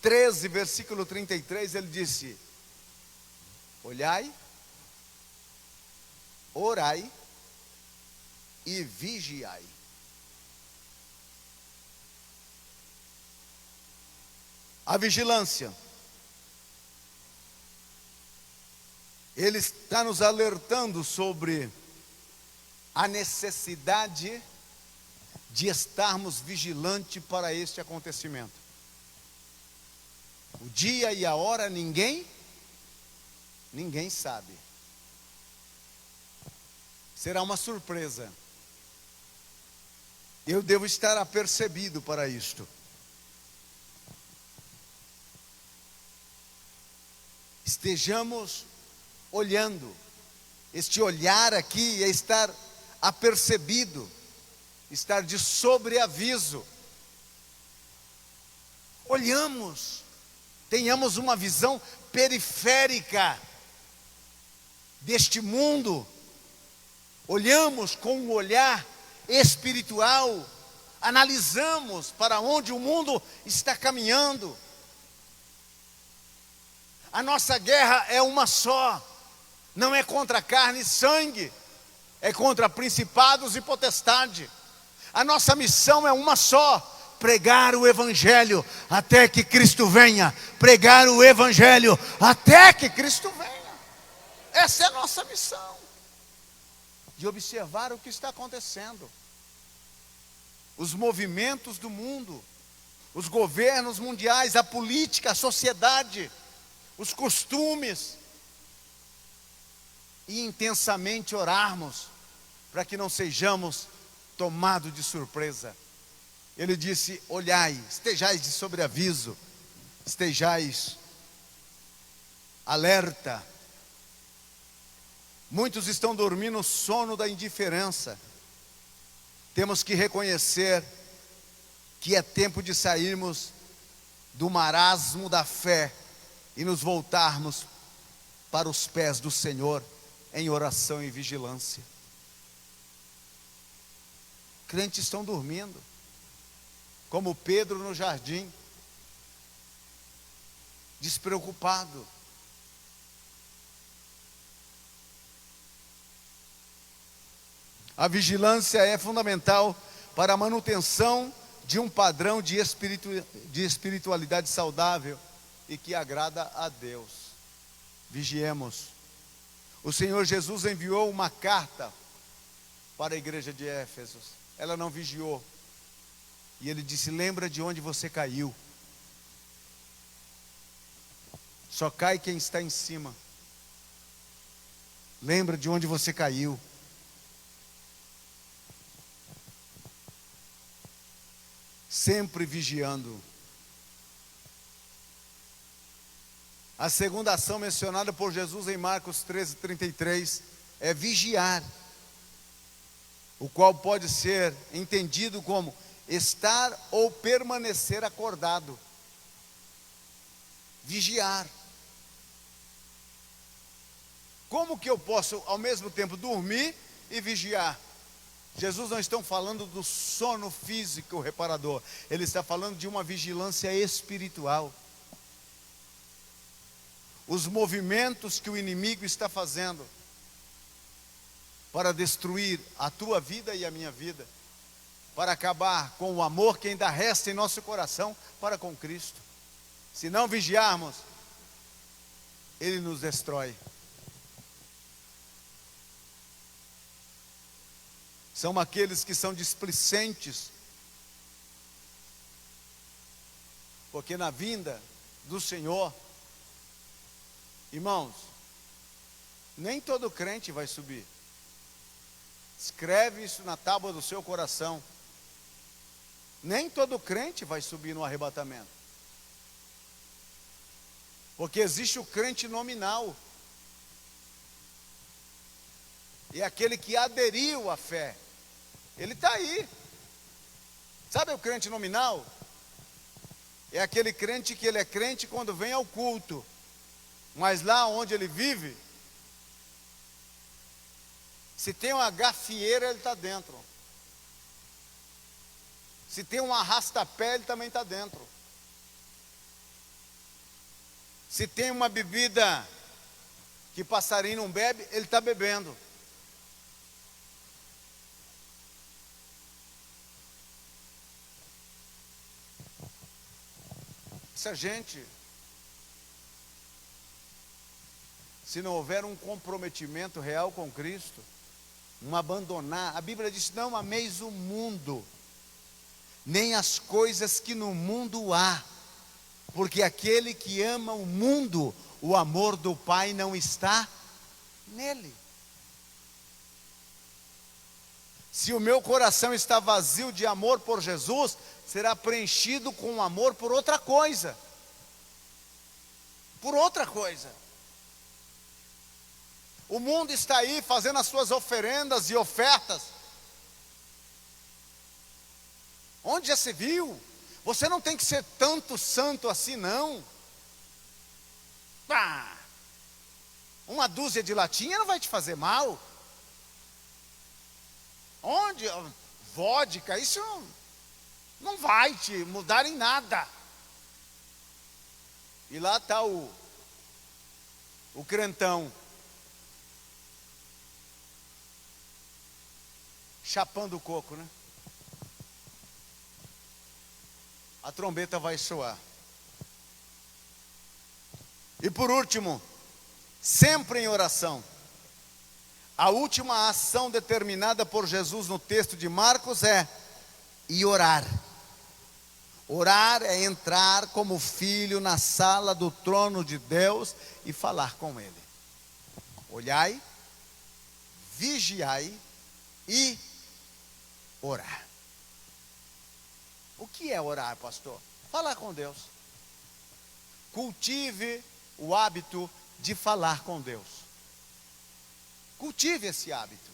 S1: 13, versículo 33, ele disse: olhai, orai e vigiai. A vigilância, ele está nos alertando sobre a necessidade de estarmos vigilantes para este acontecimento. O dia e a hora ninguém sabe. Será uma surpresa. Eu devo estar apercebido para isto. Estejamos olhando. Este olhar aqui é estar apercebido, estar de sobreaviso. Olhamos, tenhamos uma visão periférica deste mundo. Olhamos com um olhar espiritual, analisamos para onde o mundo está caminhando. A nossa guerra é uma só, não é contra carne e sangue, é contra principados e potestade. A nossa missão é uma só: pregar o Evangelho até que Cristo venha. Pregar o Evangelho até que Cristo venha. Essa é a nossa missão. De observar o que está acontecendo. Os movimentos do mundo, os governos mundiais, a política, a sociedade, os costumes. E intensamente orarmos para que não sejamos tomados de surpresa. Ele disse: olhai, estejais de sobreaviso, estejais alerta. Muitos estão dormindo o sono da indiferença. Temos que reconhecer que é tempo de sairmos do marasmo da fé e nos voltarmos para os pés do Senhor em oração e vigilância. Crentes estão dormindo, como Pedro no jardim, despreocupado. A vigilância é fundamental para a manutenção de um padrão de espiritualidade saudável e que agrada a Deus. Vigiemos. O Senhor Jesus enviou uma carta para a igreja de Éfeso. Ela não vigiou. E ele disse: lembra de onde você caiu. Só cai quem está em cima. Lembra de onde você caiu. Sempre vigiando. A segunda ação mencionada por Jesus em Marcos 13:33 é vigiar, o qual pode ser entendido como estar ou permanecer acordado. Vigiar. Como que eu posso ao mesmo tempo dormir e vigiar? Jesus não está falando do sono físico reparador, ele está falando de uma vigilância espiritual. Os movimentos que o inimigo está fazendo para destruir a tua vida e a minha vida, para acabar com o amor que ainda resta em nosso coração para com Cristo. Se não vigiarmos, ele nos destrói. São aqueles que são displicentes, porque na vinda do Senhor, irmãos, nem todo crente vai subir. Escreve isso na tábua do seu coração. Nem todo crente vai subir no arrebatamento. Porque existe o crente nominal. E aquele que aderiu à fé, ele está aí. Sabe o crente nominal? É aquele crente que ele é crente quando vem ao culto, mas lá onde ele vive, se tem uma gafieira, ele está dentro. Se tem um arrastapé, ele também está dentro. Se tem uma bebida que passarinho não bebe, ele está bebendo. Essa gente, se não houver um comprometimento real com Cristo, um abandonar, a Bíblia diz: não ameis o mundo, nem as coisas que no mundo há, porque aquele que ama o mundo, o amor do Pai não está nele. Se o meu coração está vazio de amor por Jesus, será preenchido com amor por outra coisa. Por outra coisa. O mundo está aí fazendo as suas oferendas e ofertas. Onde já se viu? Você não tem que ser tanto santo assim, não. Uma dúzia de latinha não vai te fazer mal. Onde? Vodka, isso não vai te mudar em nada. E lá está o crentão, chapando o coco, né? A trombeta vai soar. E por último, sempre em oração. A última ação determinada por Jesus no texto de Marcos é ir orar. Orar é entrar como filho na sala do trono de Deus e falar com Ele. Olhai, vigiai e orar. O que é orar, pastor? Falar com Deus. Cultive o hábito de falar com Deus. Cultive esse hábito.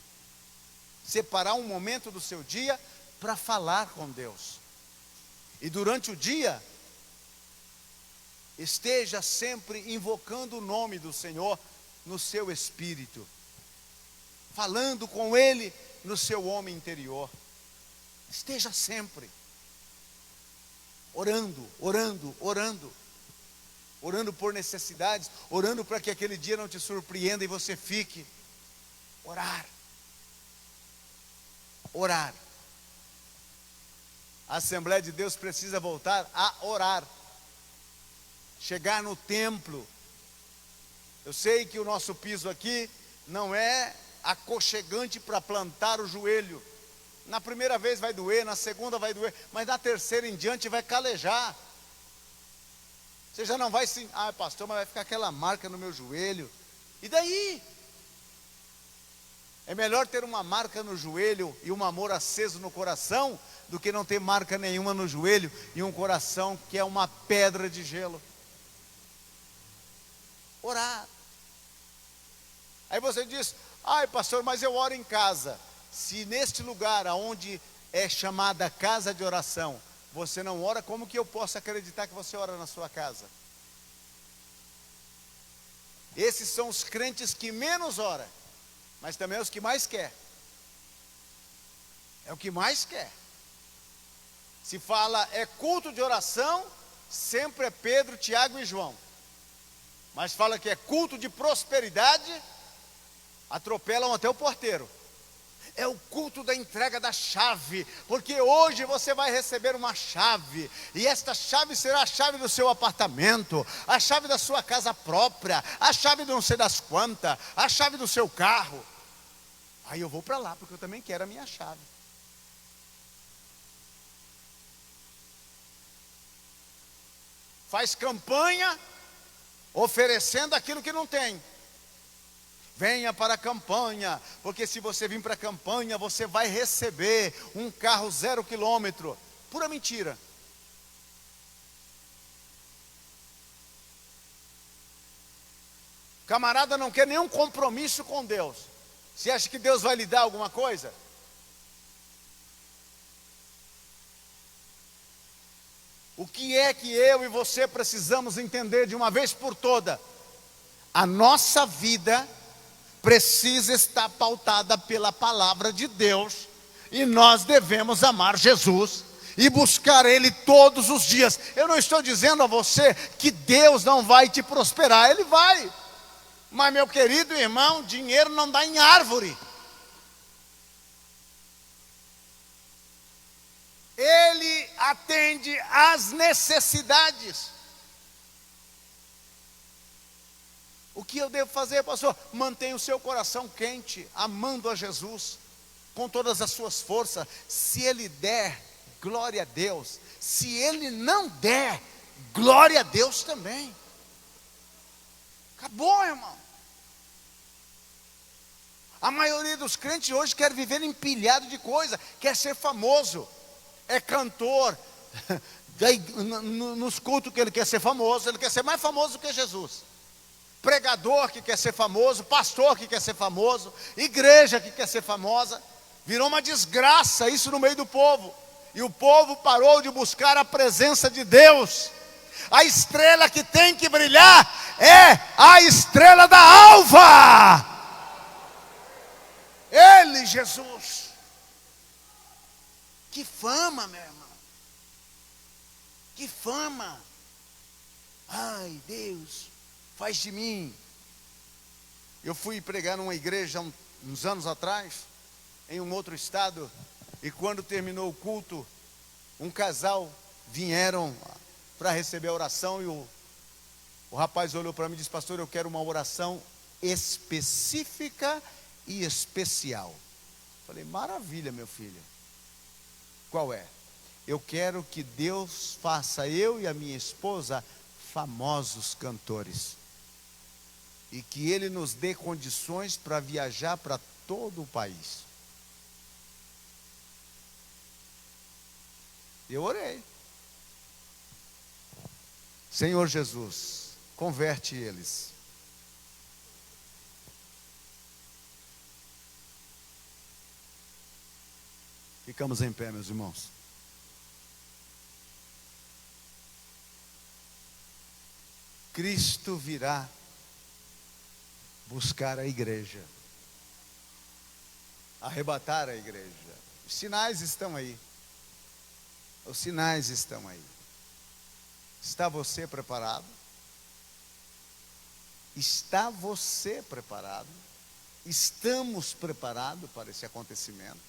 S1: Separar um momento do seu dia para falar com Deus. E durante o dia, esteja sempre invocando o nome do Senhor no seu espírito. Falando com Ele no seu homem interior. Esteja sempre orando, orando, orando. Orando por necessidades, orando para que aquele dia não te surpreenda e você fique. Orar. Orar. A Assembleia de Deus precisa voltar a orar. Chegar no templo. Eu sei que o nosso piso aqui não é aconchegante para plantar o joelho Na primeira vez vai doer, na segunda vai doer, mas na terceira em diante vai calejar. Você já não vai sim, pastor, mas vai ficar aquela marca no meu joelho. E daí? É melhor ter uma marca no joelho e um amor aceso no coração, do que não ter marca nenhuma no joelho e um coração que é uma pedra de gelo. Orar. Aí você diz, pastor, mas eu oro em casa. Se neste lugar onde é chamada casa de oração, você não ora, como que eu posso acreditar que você ora na sua casa? Esses são os crentes que menos oram, mas também os que mais quer. É o que mais quer. Se fala é culto de oração, sempre é Pedro, Tiago e João. Mas fala que é culto de prosperidade, atropelam até o porteiro. É o culto da entrega da chave, porque hoje você vai receber uma chave, e esta chave será a chave do seu apartamento, a chave da sua casa própria, a chave de não sei das quantas, a chave do seu carro. Aí eu vou para lá, porque eu também quero a minha chave. Faz campanha, oferecendo aquilo que não tem. Venha para a campanha, porque se você vir para a campanha, você vai receber um carro 0 quilômetro. Pura mentira. Camarada não quer nenhum compromisso com Deus. Você acha que Deus vai lhe dar alguma coisa? O que é que eu e você precisamos entender de uma vez por toda? A nossa vida precisa estar pautada pela palavra de Deus, e nós devemos amar Jesus e buscar Ele todos os dias. Eu não estou dizendo a você que Deus não vai te prosperar, Ele vai, mas meu querido irmão, dinheiro não dá em árvore. Ele atende às necessidades. O que eu devo fazer, pastor? Mantenha o seu coração quente, amando a Jesus, com todas as suas forças. Se Ele der, glória a Deus. Se Ele não der, glória a Deus também. Acabou, irmão. A maioria dos crentes hoje quer viver empilhado de coisa, quer ser famoso. É cantor, nos cultos que ele quer ser famoso, ele quer ser mais famoso do que Jesus. Pregador que quer ser famoso, pastor que quer ser famoso, igreja que quer ser famosa. Virou uma desgraça isso no meio do povo. E o povo parou de buscar a presença de Deus. A estrela que tem que brilhar é a estrela da alva. Ele, Jesus. Que fama, meu irmão. Que fama. Ai, Deus, faz de mim. Eu fui pregar numa igreja uns anos atrás, em um outro estado, e quando terminou o culto, um casal vieram para receber a oração, e o rapaz olhou para mim e disse: pastor, eu quero uma oração específica e especial. Falei: maravilha, meu filho. Qual é? Eu quero que Deus faça eu e a minha esposa famosos cantores, e que Ele nos dê condições para viajar para todo o país. Eu orei: Senhor Jesus, converte eles. Ficamos em pé, meus irmãos. Cristo virá buscar a igreja, arrebatar a igreja. Os sinais estão aí. Os sinais estão aí. Está você preparado? Está você preparado? Estamos preparados para esse acontecimento?